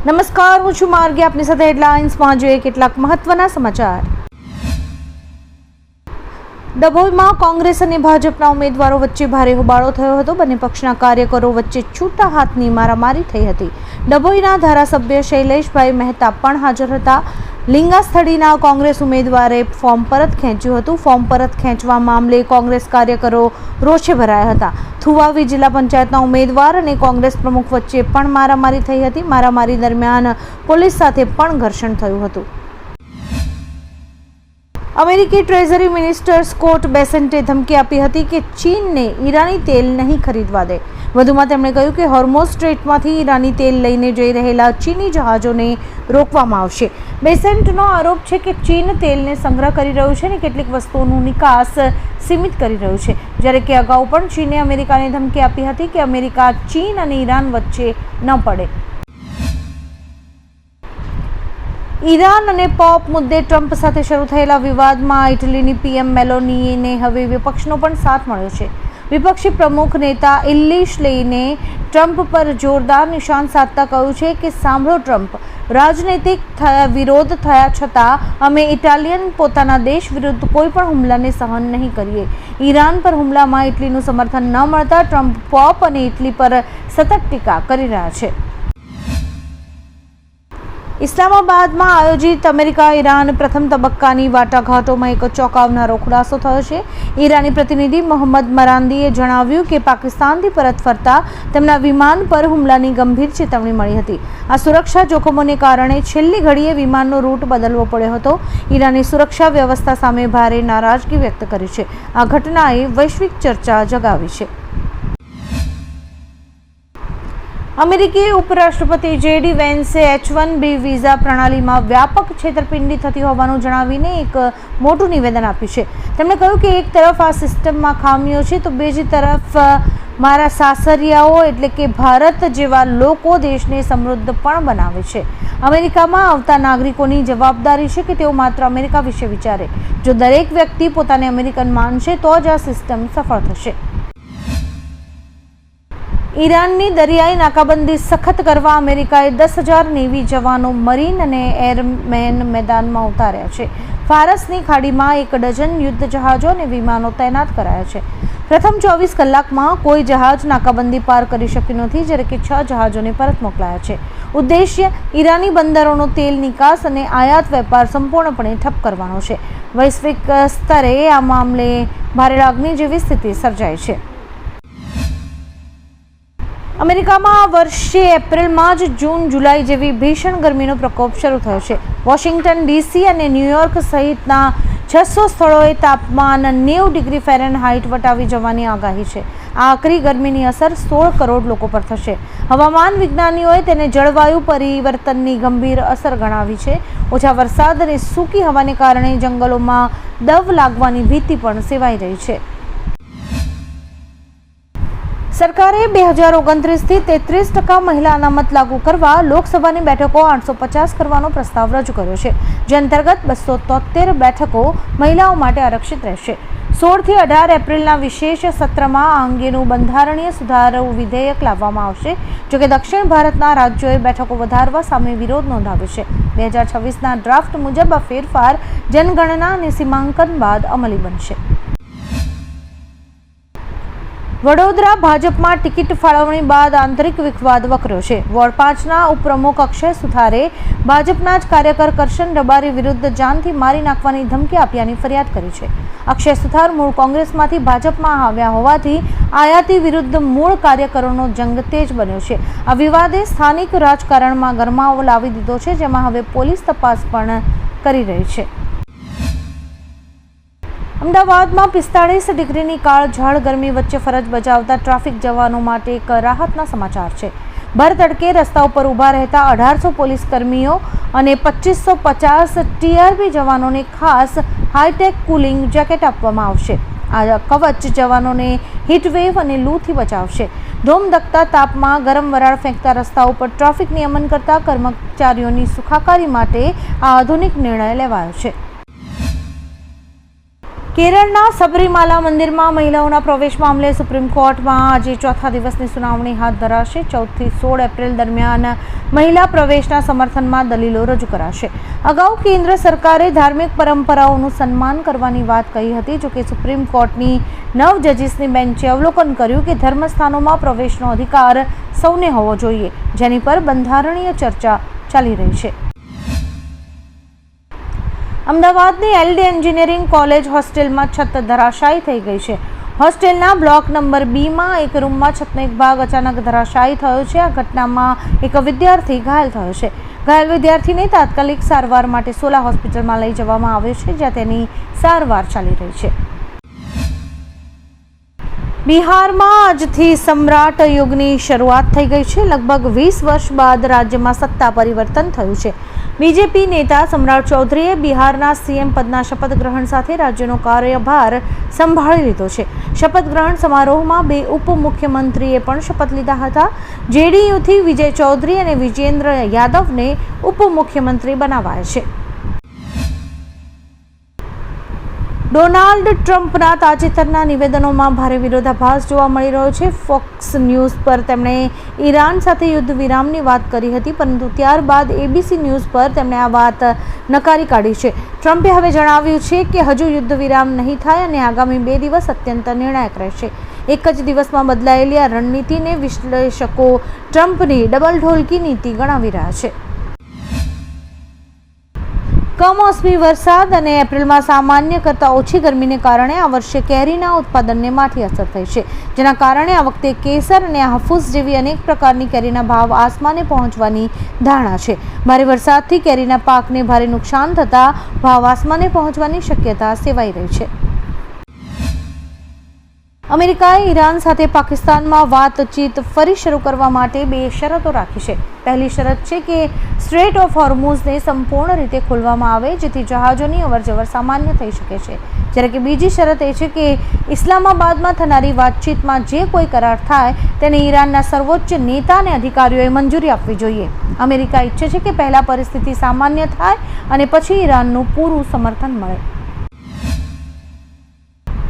નમસ્કાર, હું છું માર્ગી. આપની સાથે હેડલાઇન્સમાં જોઈએ કેટલાક મહત્વના સમાચાર. ડભોઈમાં કોંગ્રેસ અને ભાજપના ઉમેદવારો વચ્ચે ભારે હોબાળો થયો હતો. બંને પક્ષના કાર્યકરો વચ્ચે છૂટા હાથની મારામારી થઈ હતી. ડભોઈના ધારાસભ્ય શૈલેષભાઈ મહેતા પણ હાજર હતા. લિંગાસ્થળીના કોંગ્રેસ ઉમેદવારે ફોર્મ પરત ખેંચ્યું હતું. ફોર્મ પરત ખેંચવા મામલે કોંગ્રેસ કાર્યકરો રોષે ભરાયા હતા. થુવાવી જિલ્લા પંચાયતના ઉમેદવાર અને કોંગ્રેસ પ્રમુખ વચ્ચે પણ મારામારી થઈ હતી. મારામારી દરમિયાન પોલીસ સાથે પણ ઘર્ષણ થયું હતું. અમેરિકી ટ્રેઝરી મિનિસ્ટર સ્કોટ બેસેન્ટે ધમકી આપી હતી કે ચીનને ઈરાની તેલ નહીં ખરીદવા દે. વધુમાં તેમણે કહ્યું કે હોર્મોઝ સ્ટ્રેટમાંથી ઈરાની તેલ લઈને જઈ રહેલા ચીની જહાજોને રોકવામાં આવશે. બેસેન્ટનો આરોપ છે કે ચીન તેલને સંગ્રહ કરી રહ્યું છે અને કેટલીક વસ્તુઓનું નિકાસ સીમિત કરી રહ્યું છે, જ્યારે કે અગાઉ પણ ચીને અમેરિકાને ધમકી આપી હતી કે અમેરિકા ચીન અને ઈરાન વચ્ચે ન પડે. ઈરાન અને પોપ મુદ્દે ટ્રમ્પ સાથે શરૂ થયેલા વિવાદમાં ઇટલીની પીએમ મેલોનીને હવે વિપક્ષનો પણ સાથ મળ્યો છે. વિપક્ષી પ્રમુખ નેતા ઇલ્લીશલેઈને ટ્રમ્પ પર જોરદાર નિશાન સાધતા કહ્યું છે કે સાંભળો ટ્રમ્પ, રાજનૈતિક વિરોધ થયા છતાં અમે ઇટાલિયન પોતાના દેશ વિરુદ્ધ કોઈ પણ હુમલાને સહન નહીં કરીએ. ઈરાન પર હુમલામાં ઇટલીનું સમર્થન ન મળતા ટ્રમ્પ પોપ અને ઇટલી પર સતત ટીકા કરી રહ્યા છે. ઇસ્લામાબાદમાં આયોજિત અમેરિકા ઈરાન પ્રથમ તબક્કાની વાટાઘાટોમાં એક ચોંકાવનારો ખુલાસો થયો છે. ઈરાની પ્રતિનિધિ મોહમ્મદ મરાંદીએ જણાવ્યું કે પાકિસ્તાનથી પરત ફરતા તેમના વિમાન પર હુમલાની ગંભીર ચેતવણી મળી હતી. આ સુરક્ષા જોખમોને કારણે છેલ્લી ઘડીએ વિમાનનો રૂટ બદલવો પડ્યો હતો. ઈરાની સુરક્ષા વ્યવસ્થા સામે ભારે નારાજગી વ્યક્ત કરી છે. આ ઘટનાએ વૈશ્વિક ચર્ચા જગાવી છે. અમેરિકી ઉપરાષ્ટ્રપતિ JD વેન્સે H-1B વિઝા પ્રણાલીમાં વ્યાપક છેતરપિંડી થતી હોવાનું જણાવીને એક મોટું નિવેદન આપ્યું છે. તેમણે કહ્યું કે એક તરફ આ સિસ્ટમમાં ખામીઓ છે તો બીજી તરફ મારા સાસરિયાઓ એટલે કે ભારત જેવા લોકો દેશને સમૃદ્ધ પણ બનાવે છે. અમેરિકામાં આવતા નાગરિકોની જવાબદારી છે કે તેઓ માત્ર અમેરિકા વિશે વિચારે. જો દરેક વ્યક્તિ પોતાને અમેરિકન માનશે તો જ આ સિસ્ટમ સફળ થશે. ઈરાનની દરિયાઈ નાકાબંધી સખત કરવા અમેરિકાએ 10,000 નેવી જવાનો મરીન અને એરમેન મેદાનમાં ઉતાર્યા છે. ફારસની ખાડીમાં 1 ડઝન યુદ્ધ જહાજો અને વિમાનો તૈનાત કરાયા છે. પ્રથમ 24 કલાકમાં કોઈ જહાજ નાકાબંધી પાર કરી શક્યું નથી, જ્યારે કે 6 જહાજોને પરત મોકલાયા છે. ઉદ્દેશ્ય ઈરાની બંદરોનો તેલ નિકાસ અને આયાત વેપાર સંપૂર્ણપણે ઠપ કરવાનો છે. વૈશ્વિક સ્તરે આ મામલે ભારે લાગણી જેવી સ્થિતિ સર્જાઈ છે. અમેરિકામાં આ વર્ષે એપ્રિલમાં જ જૂન જુલાઈ જેવી ભીષણ ગરમીનો પ્રકોપ શરૂ થયો છે. વોશિંગ્ટન DC અને ન્યૂયોર્ક સહિતના 600 સ્થળોએ તાપમાન 90 ડિગ્રી ફેરનહાઇટ વટાવી જવાની આગાહી છે. આ આકરી ગરમીની અસર 16 કરોડ લોકો પર થશે. હવામાન વિજ્ઞાનીઓએ તેને જળવાયુ પરિવર્તનની ગંભીર અસર ગણાવી છે. ઓછા વરસાદ અને સૂકી હવાને કારણે જંગલોમાં દવ લાગવાની ભીતિ પણ સેવાઈ રહી છે. સરકારે 2029થી 33% મહિલા અનામત લાગુ કરવા લોકસભાની બેઠકો 850 કરવાનો પ્રસ્તાવ રજૂ કર્યો છે, જે અંતર્ગત 273 બેઠકો મહિલાઓ માટે આરક્ષિત રહેશે. 16 થી 18 એપ્રિલના વિશેષ સત્રમાં આ અંગેનું બંધારણીય સુધારો વિધેયક લાવવામાં આવશે. જોકે દક્ષિણ ભારતના રાજ્યોએ બેઠકો વધારવા સામે વિરોધ નોંધાવ્યો છે. 2026ના ડ્રાફ્ટ મુજબ આ ફેરફાર જનગણના અને સીમાંકન બાદ અમલી બનશે. વડોદરા ભાજપમાં ટિકિટ ફાળવણી બાદ આંતરિક વિખવાદ વકર્યો છે. વોર્ડ 5ના ઉપપ્રમુખ અક્ષય સુથારે ભાજપના જ કાર્યકર કરશન રબારી વિરુદ્ધ જાનથી મારી નાખવાની ધમકી આપ્યાની ફરિયાદ કરી છે. અક્ષય સુથાર મૂળ કોંગ્રેસમાંથી ભાજપમાં આવ્યા હોવાથી આયાતી વિરુદ્ધ મૂળ કાર્યકરોનો જંગ તેજ બન્યો છે. આ વિવાદે સ્થાનિક રાજકારણમાં ગરમાવો લાવી દીધો છે, જેમાં હવે પોલીસ તપાસ પણ કરી રહી છે. અમદાવાદમાં 45 ડિગ્રીની કાળઝાળ ગરમી વચ્ચે ફરજ બજાવતા ટ્રાફિક જવાનો માટે એક રાહતના સમાચાર છે. ભર તડકે રસ્તા ઉપર ઊભા રહેતા 1800 પોલીસ કર્મીઓ અને 2550 TRP જવાનોને ખાસ હાઈટેક કુલિંગ જેકેટ આપવામાં આવશે. આ કવચ જવાનોને હીટવેવ અને લૂથી બચાવશે. ધોમધકતા તાપમાં ગરમ વરાળ ફેંકતા રસ્તા ઉપર ટ્રાફિક નિયમન કરતા કર્મચારીઓની સુખાકારી માટે આ આધુનિક નિર્ણય લેવાયો છે. કેરળના સબરીમાલા મંદિરમાં મહિલાઓના પ્રવેશ મામલે સુપ્રીમ કોર્ટમાં આજે ચોથા દિવસની સુનાવણી હાથ ધરાશે. 14 થી 16 એપ્રિલ દરમિયાન મહિલા પ્રવેશના સમર્થનમાં દલીલો રજૂ કરાશે. અગાઉ કેન્દ્ર સરકારે ધાર્મિક પરંપરાઓનું સન્માન કરવાની વાત કહી હતી. જોકે સુપ્રીમ કોર્ટની 9 જજીસની બેન્ચે અવલોકન કર્યું કે ધર્મસ્થાનોમાં પ્રવેશનો અધિકાર સૌને હોવો જોઈએ, જેની પર બંધારણીય ચર્ચા ચાલી રહી છે. અમદાવાદની એલડી એન્જિનિયરિંગ કોલેજ હોસ્ટેલમાં છત ધરાશાયી થઈ ગઈ છે. હોસ્ટેલના બ્લોક નંબર બીમાં એક રૂમમાં છતનો એક ભાગ અચાનક ધરાશાયી થયો છે. આ ઘટનામાં એક વિદ્યાર્થી ઘાયલ થયો છે. ઘાયલ વિદ્યાર્થીને તાત્કાલિક સારવાર માટે સોલા હોસ્પિટલમાં લઈ જવામાં આવ્યો છે, જ્યાં તેની સારવાર ચાલી રહી છે. બિહારમાં આજથી સમ્રાટ યુગની શરૂઆત થઈ ગઈ છે. લગભગ 20 વર્ષ બાદ રાજ્યમાં સત્તા પરિવર્તન થયું છે. બીજેપી નેતા સમ્રાટ ચૌધરીએ બિહારના સીએમ પદના શપથ ગ્રહણ સાથે રાજ્યનો કાર્યભાર સંભાળી લીધો છે. શપથ ગ્રહણ સમારોહમાં 2 ઉપમુખ્યમંત્રીએ પણ શપથ લીધા હતા. જેડીયુથી વિજય ચૌધરી અને વિજેન્દ્ર યાદવને ઉપમુખ્યમંત્રી બનાવાયા છે. ડોનાલ્ડ ટ્રમ્પના તાજેતરના નિવેદનોમાં ભારે વિરોધાભાસ જોવા મળી રહ્યો છે. ફોક્સ ન્યૂઝ પર તેમણે ઈરાન સાથે યુદ્ધ વિરામની વાત કરી હતી, પરંતુ ત્યારબાદ એબીસી ન્યૂઝ પર તેમણે આ વાત નકારી કાઢી છે. ટ્રમ્પે હવે જણાવ્યું છે કે હજુ યુદ્ધ વિરામ નહીં થાય અને આગામી 2 દિવસ અત્યંત નિર્ણાયક રહેશે. એક જ દિવસમાં બદલાયેલી આ રણનીતિને વિશ્લેષકો ટ્રમ્પની ડબલ ઢોલકી નીતિ ગણાવી રહ્યા છે. કમોસમી વરસાદ અને એપ્રિલમાં સામાન્ય કરતાં ઓછી ગરમીને કારણે આ વર્ષે કેરીના ઉત્પાદનને માઠી અસર થઈ છે, જેના કારણે આ વખતે કેસર અને હાફૂસ જેવી અનેક પ્રકારની કેરીના ભાવ આસમાને પહોંચવાની ધારણા છે. ભારે વરસાદથી કેરીના પાકને ભારે નુકસાન થતાં ભાવ આસમાને પહોંચવાની શક્યતા સેવાઈ રહી છે. અમેરિકાએ ઈરાન સાથે પાકિસ્તાનમાં વાતચીત ફરી શરૂ કરવા માટે 2 શરતો રાખી છે. પહેલી શરત છે કે સ્ટ્રેટ ઓફ હોર્મુઝને સંપૂર્ણ રીતે ખોલવામાં આવે, જેથી જહાજોની અવરજવર સામાન્ય થઈ શકે છે. જ્યારે કે બીજી શરત એ છે કે ઇસ્લામાબાદમાં થનારી વાતચીતમાં જે કોઈ કરાર થાય તેને ઈરાનના સર્વોચ્ચ નેતા અને અધિકારીઓએ મંજૂરી આપવી જોઈએ. અમેરિકા ઈચ્છે છે કે પહેલા પરિસ્થિતિ સામાન્ય થાય અને પછી ઈરાનનું પૂરું સમર્થન મળે.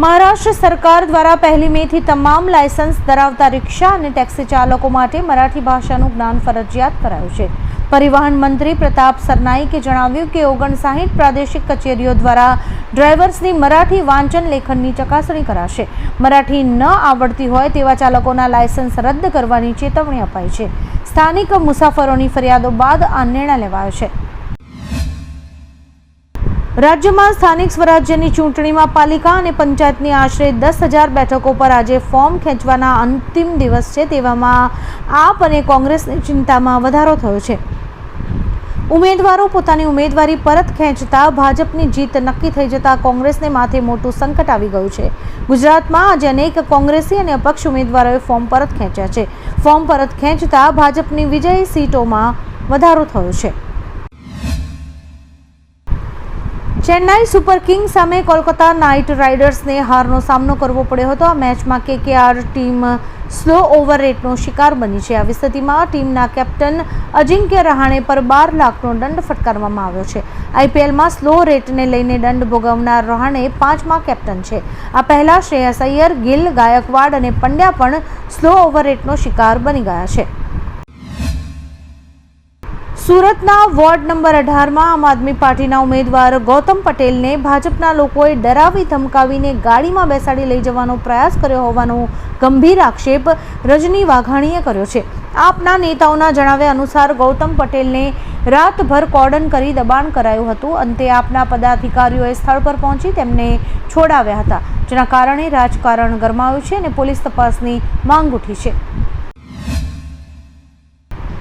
મહારાષ્ટ્ર સરકાર દ્વારા 1 મે થી તમામ લાયસન્સ ધરાવતા રિક્ષા અને ટેક્સી ચાલકો માટે મરાઠી ભાષાનું જ્ઞાન ફરજિયાત કરાયું છે. પરિવહન મંત્રી પ્રતાપ સરનાઈકે જણાવ્યું કે 59 પ્રાદેશિક કચેરીઓ દ્વારા ડ્રાઈવર્સની મરાઠી વાંચન લેખનની ચકાસણી કરાશે. મરાઠી ન આવડતી હોય તેવા ચાલકોના લાયસન્સ રદ કરવાની ચેતવણી અપાઈ છે. સ્થાનિક મુસાફરોની ફરિયાદો બાદ આ નિર્ણય લેવાયો છે. રાજ્યમાં સ્થાનિક સ્વરાજ્યની ચૂંટણીમાં પાલિકા અને પંચાયતની આશરે 10,000 બેઠકો પર આજે ફોર્મ ખેંચવાના અંતિમ દિવસ છે. તેવામાં આપ અને કોંગ્રેસની ચિંતામાં વધારો થયો છે. ઉમેદવારો પોતાની ઉમેદવારી પરત ખેંચતા ભાજપની જીત નક્કી થઈ જતા કોંગ્રેસને માથે મોટું સંકટ આવી ગયું છે. ગુજરાતમાં આજે અનેક કોંગ્રેસી અને અપક્ષ ઉમેદવારોએ ફોર્મ પરત ખેંચ્યા છે. ફોર્મ પરત ખેંચતા ભાજપની વિજયી સીટોમાં વધારો થયો છે. ચેન્નાઈ સુપર કિંગ્સ સામે કોલકાતા નાઇટ રાઇડર્સને હારનો સામનો કરવો પડ્યો હતો. આ મેચમાં કેકેઆર ટીમ સ્લો ઓવર રેટનો શિકાર બની છે. આવી સ્થિતિમાં ટીમના કેપ્ટન અજિંક્ય રહાણે પર 12 લાખનો દંડ ફટકારવામાં આવ્યો છે. આઈપીએલમાં સ્લો રેટને લઈને દંડ ભોગવનાર રહાણે 5મા કેપ્ટન છે. આ પહેલા શ્રેયસ અય્યર, ગિલ, ગાયકવાડ અને પંડ્યા પણ સ્લો ઓવર રેટનો શિકાર બની ગયા છે. સુરતના વોર્ડ નંબર 18માં આમ આદમી પાર્ટીના ઉમેદવાર ગૌતમ પટેલને ભાજપના લોકોએ ડરાવી ધમકાવીને ગાડીમાં બેસાડી લઈ જવાનો પ્રયાસ કર્યો હોવાનો ગંભીર આક્ષેપ રજની વાઘાણીએ કર્યો છે. આપના નેતાઓના જણાવ્યા અનુસાર ગૌતમ પટેલને રાતભર કોર્ડન કરી દબાણ કરાયું હતું. અંતે આપના પદાધિકારીઓએ સ્થળ પર પહોંચી તેમને છોડાવ્યા હતા, જેના કારણે રાજકારણ ગરમાયું છે અને પોલીસ તપાસની માંગ ઉઠી છે.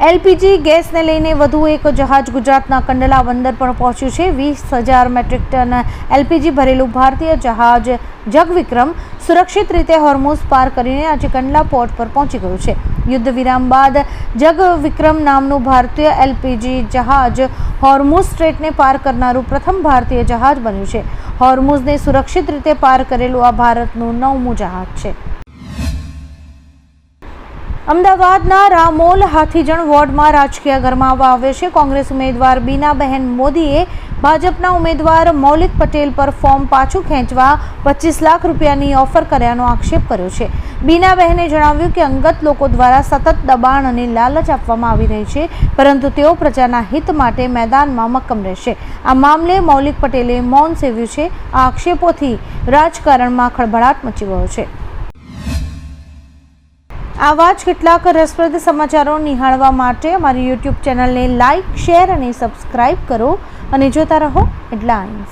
એલપીજી ગેસને લઈને વધુ એક જહાજ ગુજરાતના કંડલા બંદર પર પહોંચ્યું છે. 20,000 મેટ્રિક ટન એલપીજી ભરેલું ભારતીય જહાજ જગવિક્રમ સુરક્ષિત રીતે હોર્મુઝ પાર કરીને આજે કંડલા પોર્ટ પર પહોંચી ગયું છે. યુદ્ધ વિરામ બાદ જગવિક્રમ નામનું ભારતીય એલપીજી જહાજ હોર્મુઝ સ્ટ્રેટને પાર કરનારું પ્રથમ ભારતીય જહાજ બન્યું છે. હોર્મુઝને સુરક્ષિત રીતે પાર કરેલું આ ભારતનું 9મું જહાજ છે. અમદાવાદના રામોલ હાથીજણ વોર્ડમાં રાજકીય ગરમાવો આવ્યો છે. કોંગ્રેસ ઉમેદવાર બીનાબહેન મોદીએ ભાજપના ઉમેદવાર મૌલિક પટેલ પર ફોર્મ પાછું ખેંચવા 25 લાખ રૂપિયાની ઓફર કર્યાનો આક્ષેપ કર્યો છે. બીનાબહેને જણાવ્યું કે અંગત લોકો દ્વારા સતત દબાણ અને લાલચ આપવામાં આવી રહી છે, પરંતુ તેઓ પ્રજાના હિત માટે મેદાનમાં મક્કમ રહેશે. આ મામલે મૌલિક પટેલે મૌન સેવ્યું છે. આ આક્ષેપોથી રાજકારણમાં ખળભળાટ મચી ગયો છે. આવા જ કેટલાક રસપ્રદ સમાચારો નિહાળવા માટે અમારી YouTube ચેનલને લાઇક, શેર અને સબસ્ક્રાઇબ કરો અને જોતા રહો હેડલાઇન્સ.